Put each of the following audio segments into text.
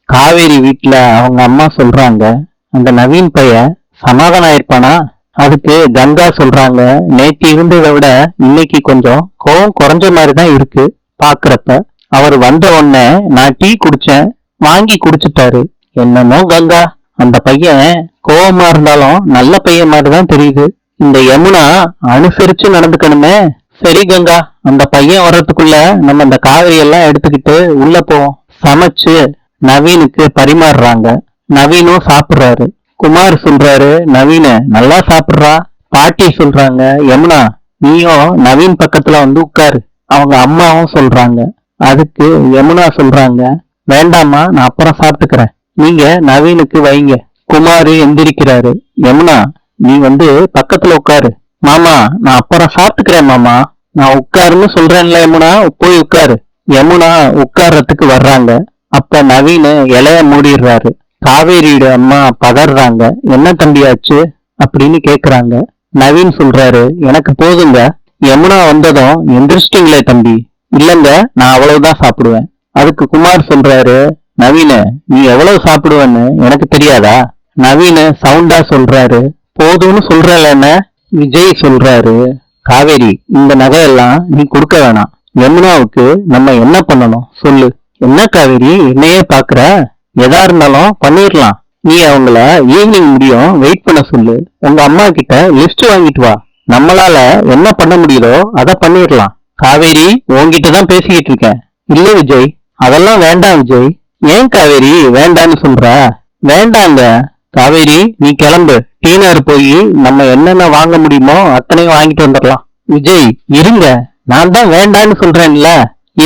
காவேரி வீட்டுல அவங்க அம்மா சொல்றாங்க, அந்த நவீன் பையன் சமாதானம் ஆயிருப்பானா? அதுக்கு கங்கா சொல்றாங்க, நேற்று இருந்ததை விட இன்னைக்கு கொஞ்சம் கோவம் குறைஞ்ச மாதிரிதான் இருக்கு பாக்குறப்ப. அவர் வந்த உடனே நான் டீ குடிச்சேன், வாங்கி குடிச்சிட்டாரு. என்னமோ கங்கா, அந்த பையன் கோவமா இருந்தாலும் நல்ல பையன் மாதிரிதான் தெரியுது. இந்த யமுனா அனுசரிச்சு நடந்துக்கணுமே. சரி கங்கா, அந்த பையன் வர்றதுக்குள்ள நம்ம இந்த காவிரி எல்லாம் எடுத்துக்கிட்டு உள்ள போவோம். சமைச்சு நவீனுக்கு பரிமாறுறாங்க. நவீனும் சாப்பிடுறாரு. குமார் சொல்றாரு, நவீன நல்லா சாப்பிடுறா. பாட்டி சொல்றாங்க, யமுனா நீயும் நவீன் பக்கத்துல வந்து உட்காரு. அவங்க அம்மாவும் சொல்றாங்க. அதுக்கு யமுனா சொல்றாங்க, வேண்டாமா, நான் அப்புறம் சாப்பிட்டுக்கிறேன், நீங்க நவீனுக்கு வைங்க. குமாரு எந்திரிக்கிறாரு. யமுனா நீ வந்து பக்கத்துல உட்காரு. மாமா நான் அப்புறம் சாப்பிட்டுக்கிறேன் மாமா. நான் உட்காருன்னு சொல்றேன்ல யமுனா, போய் உட்காரு. யமுனா உட்கார்றதுக்கு வர்றாங்க. அப்ப நவீன் இலைய மூடிடுறாரு. காவேரியோட அம்மா பதறாங்க, என்ன தம்பியாச்சு அப்படின்னு கேக்குறாங்க. நவீன் சொல்றாரு, எனக்கு போதுங்க, யமுனா வந்ததும் எந்திரிச்சிட்டீங்களே தம்பி. இல்லங்க, நான் அவ்வளவுதான் சாப்பிடுவேன். அதுக்கு குமார் சொல்றாரு, நவீன நீ எவ்வளவு சாப்பிடுவேன்னு எனக்கு தெரியாதா? நவீன சவுண்டா சொல்றாரு, போதும்னு சொல்றல. விஜய் சொல்றாரு, காவேரி இந்த நகையெல்லாம் நீ கொடுக்க வேணாம். யமுனாவுக்கு நம்ம என்ன பண்ணணும் சொல்லு. என்ன காவேரி என்னையே பாக்குற? எதா இருந்தாலும் பண்ணிடலாம். நீ அவங்கள ஈவினிங் முடியும் வெயிட் பண்ண சொல்லு. உங்க அம்மா கிட்ட லிஸ்ட் வாங்கிட்டு வா. நம்மளால என்ன பண்ண முடியுதோ அதை பண்ணிடலாம். காவேரி உன்கிட்ட தான் பேசிக்கிட்டு இருக்கேன். இல்ல விஜய், அதெல்லாம் வேண்டாம் விஜய். ஏன் காவேரி வேண்டான்னு சொல்ற? வேண்டாங்க காவேரி, நீ கிளம்பு. டீனர் போய் நம்ம என்னென்ன வாங்க முடியுமோ அத்தனையும் வாங்கிட்டு வந்துடலாம். விஜய் இருங்க, நான் தான் வேண்டான்னு சொல்றேன்ல.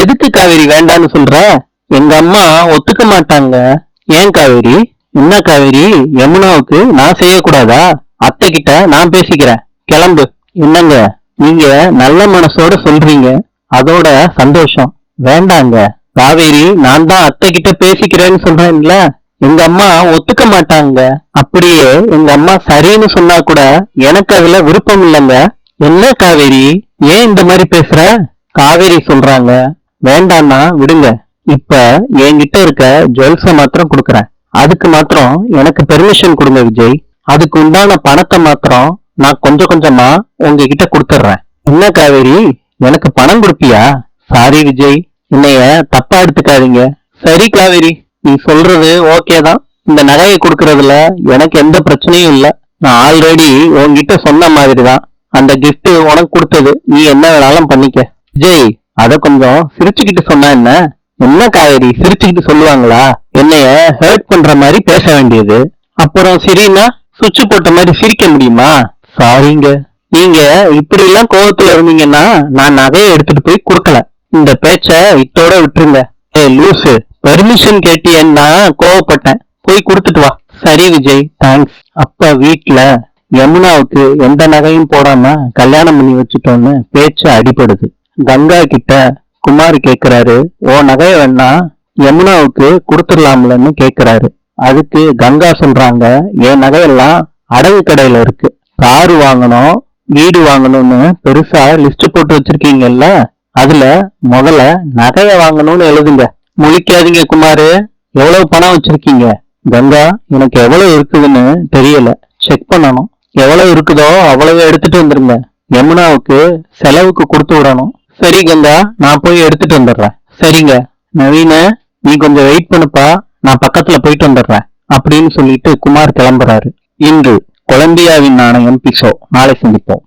எதுக்கு காவேரி வேண்டான்னு சொல்ற? எங்க அம்மா ஒத்துக்க மாட்டாங்க. ஏன் காவேரி? என்ன காவேரி, யமுனாவுக்கு நான் செய்யக்கூடாதா? அத்தை கிட்ட நான் பேசிக்கிறேன், கிளம்பு. என்னங்க நீங்க நல்ல மனசோட சொல்றீங்க, அதோட சந்தோஷம். வேண்டாங்க காவேரி, நான் தான் அத்தை கிட்ட பேசிக்கிறேன்னு சொல்றேன்ல. எங்க அம்மா ஒத்துக்க மாட்டாங்க. அப்படியே எங்க அம்மா சரின்னு சொன்னா கூட எனக்கு அதுல விருப்பம் இல்லைங்க. என்ன காவேரி, ஏன் இந்த மாதிரி பேசுற? காவேரி சொல்றாங்க, வேண்டாம்னா விடுங்க. இப்ப என்கிட்ட இருக்க ஜுவல்ஸ மாத்திரம் கொடுக்கறேன். அதுக்கு மாத்திரம் எனக்கு பெர்மிஷன் கொடுங்க விஜய். அதுக்கு உண்டான பணத்தை மாத்திரம் நான் கொஞ்சம் கொஞ்சமா உங்ககிட்ட கொடுத்துட்றேன். என்ன காவேரி, எனக்கு பணம் கொடுப்பியா? சாரி விஜய், என்னைய தப்பா எடுத்துக்காதீங்க. சரி காவேரி, நீ சொல்றது ஓகே தான். இந்த நகையை கொடுக்கறதுல எனக்கு எந்த பிரச்சனையும் இல்ல. நான் ஆல்ரெடி உன்கிட்ட சொன்ன மாதிரிதான். அந்த கிஃப்ட் உனக்கு கொடுத்தது, நீ என்ன வேணாலும் பண்ணிக்க. விஜய் அத கொஞ்சம் சிரிச்சுக்கிட்டு சொன்னா என்ன? என்ன காவேரி சிரிச்சுக்கிட்டு சொல்லுவாங்களா? என்னைய ஹர்ட் பண்ற மாதிரி பேச வேண்டியது. அப்புறம் சரின்னா சுவிட்ச் போட்ட மாதிரி சிரிக்க முடியுமா? சாரிங்க. நீங்க இப்படி எல்லாம் கோவத்துல இருந்தீங்கன்னா நான் நகையை எடுத்துட்டு போய் கொடுக்கல. இந்த பேச்ச இத்தோட விட்டுருங்க. ஏ லூசு, பெர்மிஷன் கேட்டியன்னா கோவப்பட்டேன், போய் கொடுத்துட்டு வா. சரி விஜய், தேங்க்ஸ். அப்ப வீட்டுல யமுனாவுக்கு எந்த நகையும் போடாம கல்யாணம் பண்ணி வச்சுட்டோன்னு பேச்சு அடிபடுது. கங்கா கிட்ட குமார் கேக்குறாரு, ஓ நகைய வேணா யமுனாவுக்கு கொடுத்துடலாம்லன்னு கேக்குறாரு. அதுக்கு கங்கா சொல்றாங்க, என் நகையெல்லாம் அடகு கடையில இருக்கு. காரு வாங்கணும், வீடு வாங்கணும்னு பெருசா லிஸ்ட் போட்டு வச்சிருக்கீங்கல்ல, அதுல முதல்ல நகைய வாங்கணும்னு எழுதுங்க. முழிக்காதீங்க குமாரு, எவ்வளவு பணம் வச்சிருக்கீங்க? கங்கா எனக்கு எவ்வளவு இருக்குதுன்னு தெரியல, செக் பண்ணணும். எவ்வளவு இருக்குதோ அவ்வளவு எடுத்துட்டு வந்துருங்க. யமுனாவுக்கு செலவுக்கு கொடுத்து விடணும். சரி கங்கா, நான் போய் எடுத்துட்டு வந்துடுறேன். சரிங்க. நவீன நீ கொஞ்சம் வெயிட் பண்ணுப்பா, நான் பக்கத்துல போயிட்டு வந்துடுறேன் அப்படின்னு சொல்லிட்டு குமார் கிளம்புறாரு. இன்று கொலம்பியாவின் நாணயம் பிசோ. நாளை சந்திப்போம்.